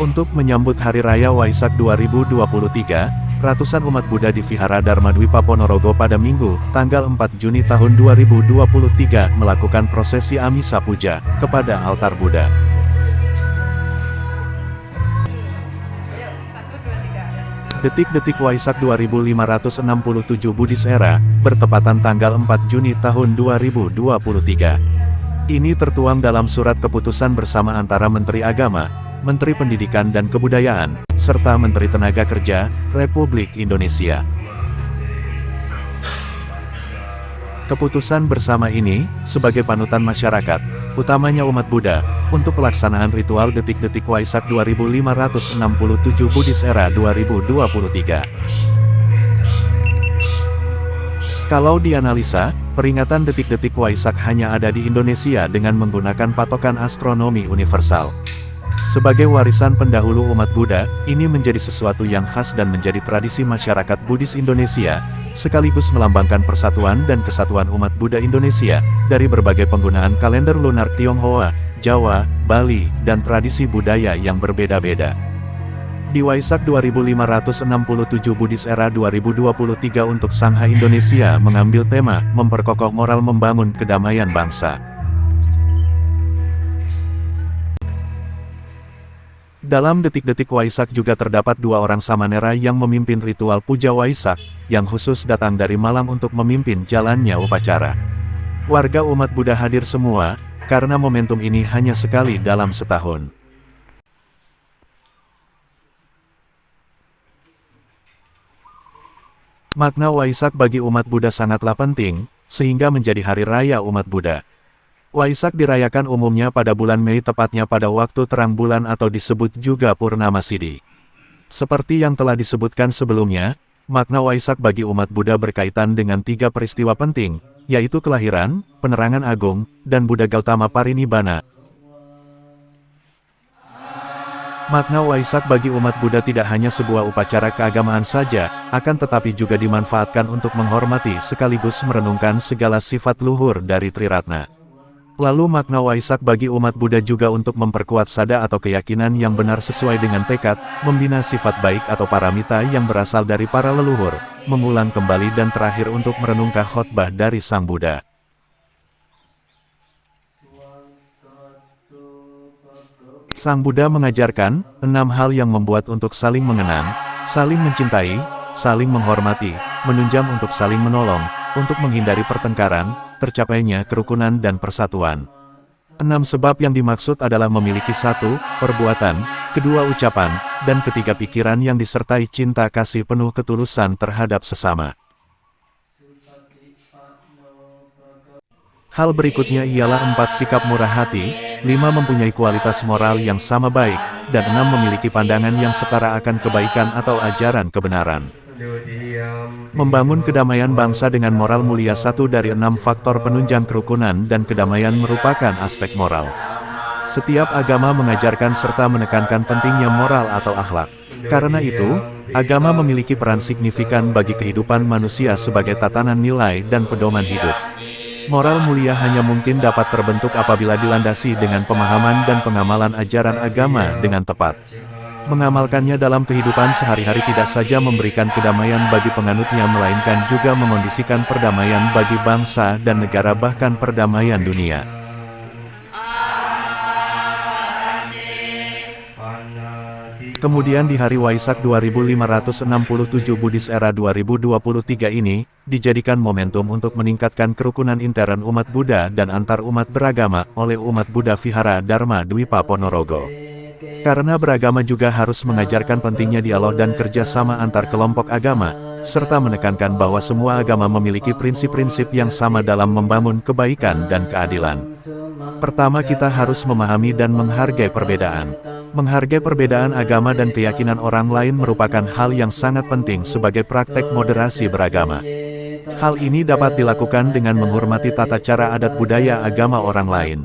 Untuk menyambut Hari Raya Waisak 2023, ratusan umat Buddha di Vihara Dharma Dwipa Ponorogo pada Minggu, tanggal 4 Juni tahun 2023 melakukan prosesi Amisa Puja kepada altar Buddha. Detik-detik Waisak 2567 Buddhis Era, bertepatan tanggal 4 Juni tahun 2023. Ini tertuang dalam surat keputusan bersama antara Menteri Agama, Menteri Pendidikan dan Kebudayaan, serta Menteri Tenaga Kerja, Republik Indonesia. Keputusan bersama ini, sebagai panutan masyarakat, utamanya umat Buddha, untuk pelaksanaan ritual detik-detik Waisak 2567 Buddhis Era 2023. Kalau dianalisa, peringatan detik-detik Waisak hanya ada di Indonesia dengan menggunakan patokan astronomi universal. Sebagai warisan pendahulu umat Buddha, ini menjadi sesuatu yang khas dan menjadi tradisi masyarakat Buddhis Indonesia, sekaligus melambangkan persatuan dan kesatuan umat Buddha Indonesia, dari berbagai penggunaan kalender lunar Tionghoa, Jawa, Bali, dan tradisi budaya yang berbeda-beda. Di Waisak 2567 Buddhis Era 2023 untuk Sangha Indonesia mengambil tema, memperkokoh moral membangun kedamaian bangsa. Dalam detik-detik Waisak juga terdapat dua orang samanera yang memimpin ritual puja Waisak, yang khusus datang dari Malang untuk memimpin jalannya upacara. Warga umat Buddha hadir semua, karena momentum ini hanya sekali dalam setahun. Makna Waisak bagi umat Buddha sangatlah penting, sehingga menjadi hari raya umat Buddha. Waisak dirayakan umumnya pada bulan Mei tepatnya pada waktu terang bulan atau disebut juga Purnama Sidi. Seperti yang telah disebutkan sebelumnya, makna Waisak bagi umat Buddha berkaitan dengan tiga peristiwa penting, yaitu kelahiran, penerangan agung, dan Buddha Gautama Parinibbana. Makna Waisak bagi umat Buddha tidak hanya sebuah upacara keagamaan saja, akan tetapi juga dimanfaatkan untuk menghormati sekaligus merenungkan segala sifat luhur dari Triratna. Lalu makna Waisak bagi umat Buddha juga untuk memperkuat sada atau keyakinan yang benar sesuai dengan tekad, membina sifat baik atau paramita yang berasal dari para leluhur, mengulang kembali dan terakhir untuk merenungkan khotbah dari Sang Buddha. Sang Buddha mengajarkan 6 hal yang membuat untuk saling mengenang, saling mencintai, saling menghormati, menunjam untuk saling menolong, untuk menghindari pertengkaran, tercapainya kerukunan dan persatuan. 6 sebab yang dimaksud adalah memiliki 1 perbuatan, 2 ucapan, dan 3 pikiran yang disertai cinta kasih penuh ketulusan terhadap sesama. Hal berikutnya ialah 4 sikap murah hati, 5 mempunyai kualitas moral yang sama baik, dan 6 memiliki pandangan yang setara akan kebaikan atau ajaran kebenaran. Membangun kedamaian bangsa dengan moral mulia 1 dari 6 faktor penunjang kerukunan dan kedamaian merupakan aspek moral. Setiap agama mengajarkan serta menekankan pentingnya moral atau akhlak. Karena itu, agama memiliki peran signifikan bagi kehidupan manusia sebagai tatanan nilai dan pedoman hidup. Moral mulia hanya mungkin dapat terbentuk apabila dilandasi dengan pemahaman dan pengamalan ajaran agama dengan tepat. Mengamalkannya dalam kehidupan sehari-hari tidak saja memberikan kedamaian bagi penganutnya melainkan juga mengondisikan perdamaian bagi bangsa dan negara bahkan perdamaian dunia. Kemudian di hari Waisak 2567 Buddhis Era 2023 ini, dijadikan momentum untuk meningkatkan kerukunan intern umat Buddha dan antar umat beragama oleh umat Buddha Vihara Dharma Dwipa Ponorogo. Karena beragama juga harus mengajarkan pentingnya dialog dan kerjasama antar kelompok agama, serta menekankan bahwa semua agama memiliki prinsip-prinsip yang sama dalam membangun kebaikan dan keadilan. Pertama kita harus memahami dan menghargai perbedaan. Menghargai perbedaan agama dan keyakinan orang lain merupakan hal yang sangat penting sebagai praktek moderasi beragama. Hal ini dapat dilakukan dengan menghormati tata cara adat budaya agama orang lain,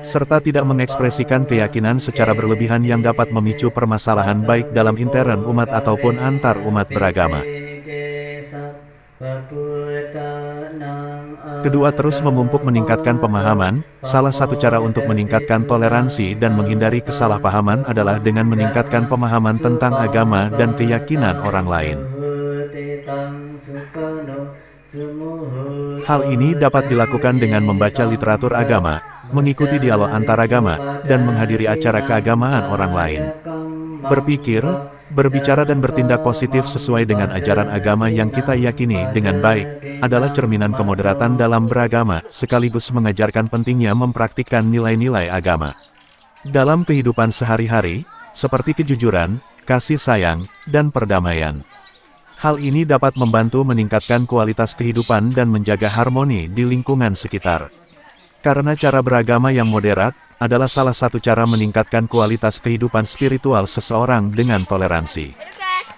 serta tidak mengekspresikan keyakinan secara berlebihan yang dapat memicu permasalahan baik dalam intern umat ataupun antar umat beragama. Kedua, terus memupuk meningkatkan pemahaman. Salah satu cara untuk meningkatkan toleransi dan menghindari kesalahpahaman adalah dengan meningkatkan pemahaman tentang agama dan keyakinan orang lain. Hal ini dapat dilakukan dengan membaca literatur agama, mengikuti dialog antaragama, dan menghadiri acara keagamaan orang lain. Berpikir, berbicara dan bertindak positif sesuai dengan ajaran agama yang kita yakini dengan baik, adalah cerminan kemoderatan dalam beragama, sekaligus mengajarkan pentingnya mempraktikkan nilai-nilai agama dalam kehidupan sehari-hari, seperti kejujuran, kasih sayang, dan perdamaian. Hal ini dapat membantu meningkatkan kualitas kehidupan dan menjaga harmoni di lingkungan sekitar. Karena cara beragama yang moderat adalah salah satu cara meningkatkan kualitas kehidupan spiritual seseorang dengan toleransi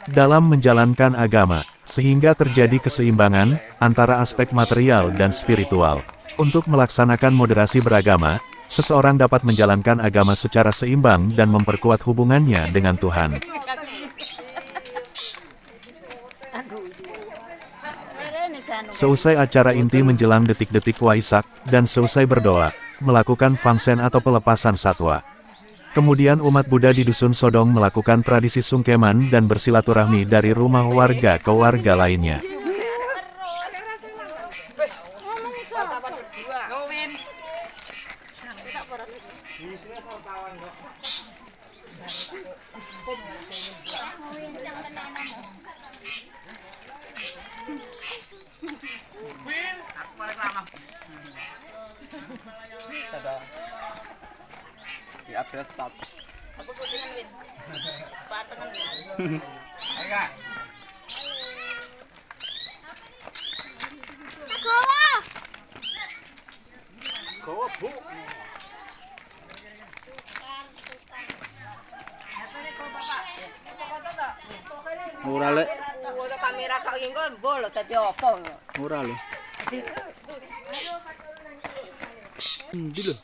dalam menjalankan agama, sehingga terjadi keseimbangan antara aspek material dan spiritual. Untuk melaksanakan moderasi beragama, seseorang dapat menjalankan agama secara seimbang dan memperkuat hubungannya dengan Tuhan. Seusai acara inti menjelang detik-detik Waisak, dan seusai berdoa, melakukan fangsen atau pelepasan satwa. Kemudian umat Buddha di Dusun Sodong melakukan tradisi sungkeman dan bersilaturahmi dari rumah warga ke warga lainnya. Upgrade stop. Apa kau dengan Win? Patengan Win. Ayo. Kowe bu. Ora lek. Foto kamera kok nggon bol dadi apa? Ora lho. Endi lho?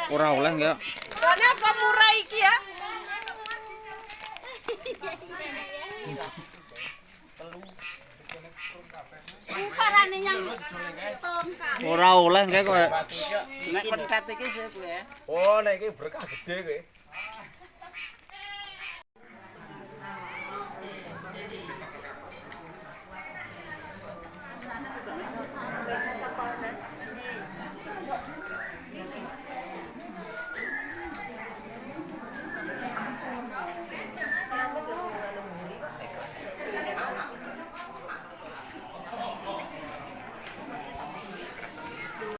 Ora oleh enggak? Soalnya apa murah iki ya? Ukarane nyang Ora oleh enggak kowe. nek pentet iki sih kuwi ya. Oh, nek iki berkah gede kowe.